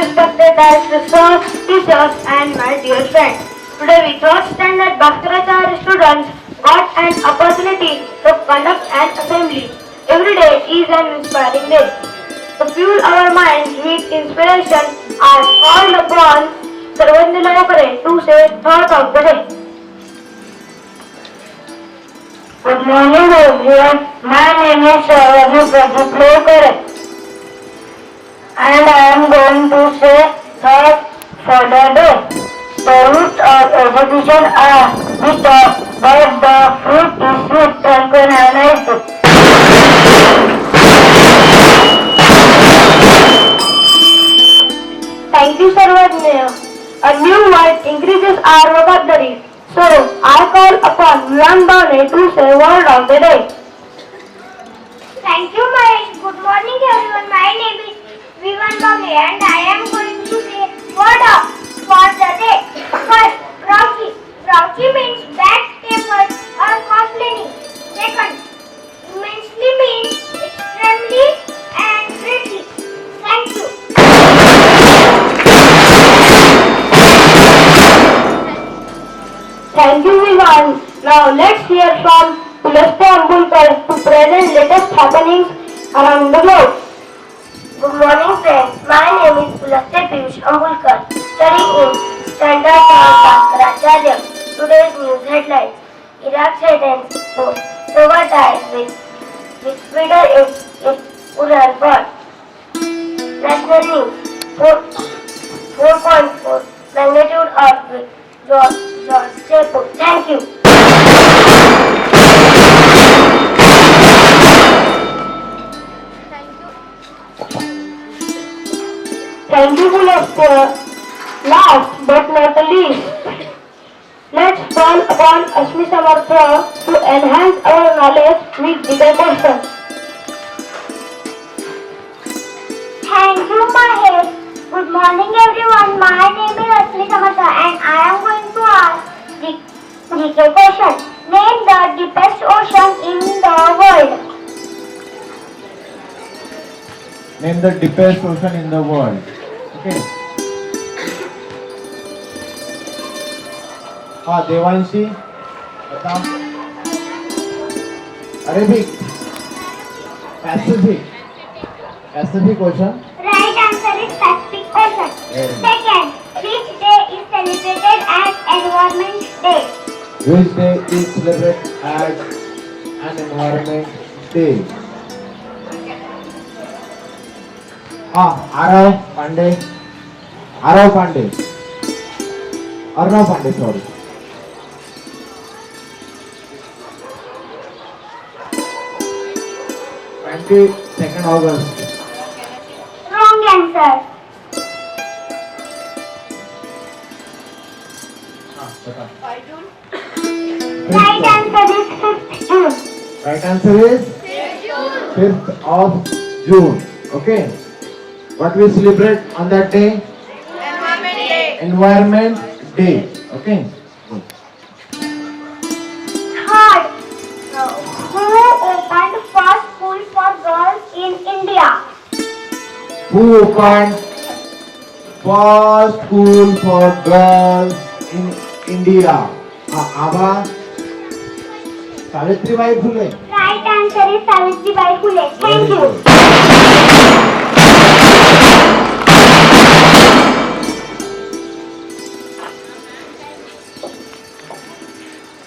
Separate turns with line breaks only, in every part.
respected directors, sir, teachers, and my dear friends. Today we third standard Bhaskaracharya students got an opportunity to conduct an assembly. Every day is an inspiring day. To fuel our minds with inspiration, I called upon Sarvendra Lavakare to say thought of the day. Good morning everyone. My name is Sarvendra Pradeep Lavakare and I am going to say thought for the day. The roots of education are bitter, but the fruit is sweet. Thank you and have a nice day. Thank you, Sarvajna. A new word increases our vocabulary. So, I call upon Vivan Bhavne to say word of the day.
Thank you, Mahesh. Good morning, everyone. My name is Vivan Bhavne and I am going to say word of for the day. First, grouchy. Grouchy means bad tempered or complaining. Second, immensely means extremely and greatly. Thank you.
Thank you, Vivan. Now, let's hear from Pulastya Ambulkar to present latest happenings around the globe. Good morning, friends. My name is Pulastya Piyush Ambulkar, studying in Standard 3rd Bhaskaracharya. Today's news headlines. Iraq threatens to sever ties with Sweden if Iran war. National news. 4.4 magnitude earthquake. George Jaipur. Thank you. Thank you, Pulastya. Last but not the least, let's call upon Ashmi Samartha to enhance our knowledge with bigger questions.
Thank you, Mahesh. Good morning, everyone. My name is Asli Samatha and I am going to ask the GK question. Name the deepest ocean in the world.
Name the deepest ocean in the world. Okay. Devanshi. Bata. Arabic. Pacific. Pacific Ocean.
Right answer is Pacific Ocean. Second, which day is celebrated as Environment Day?
Which day is celebrated as an environment day? Arav Pandey. Arnav Pandey, sorry. 22nd August.
Wrong answer. Right answer is 5th June.
Right answer is 5th of June. Okay. What we celebrate on that day? Environment Day. Okay. Good.
Third, who opened first school for girls in India?
Who opened first school for girls in India? Aba Savitribai Phule.
Right answer is Savitribai Phule. Thank you.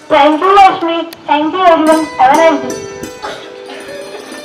Thank you, Ashmi. Thank you, everyone,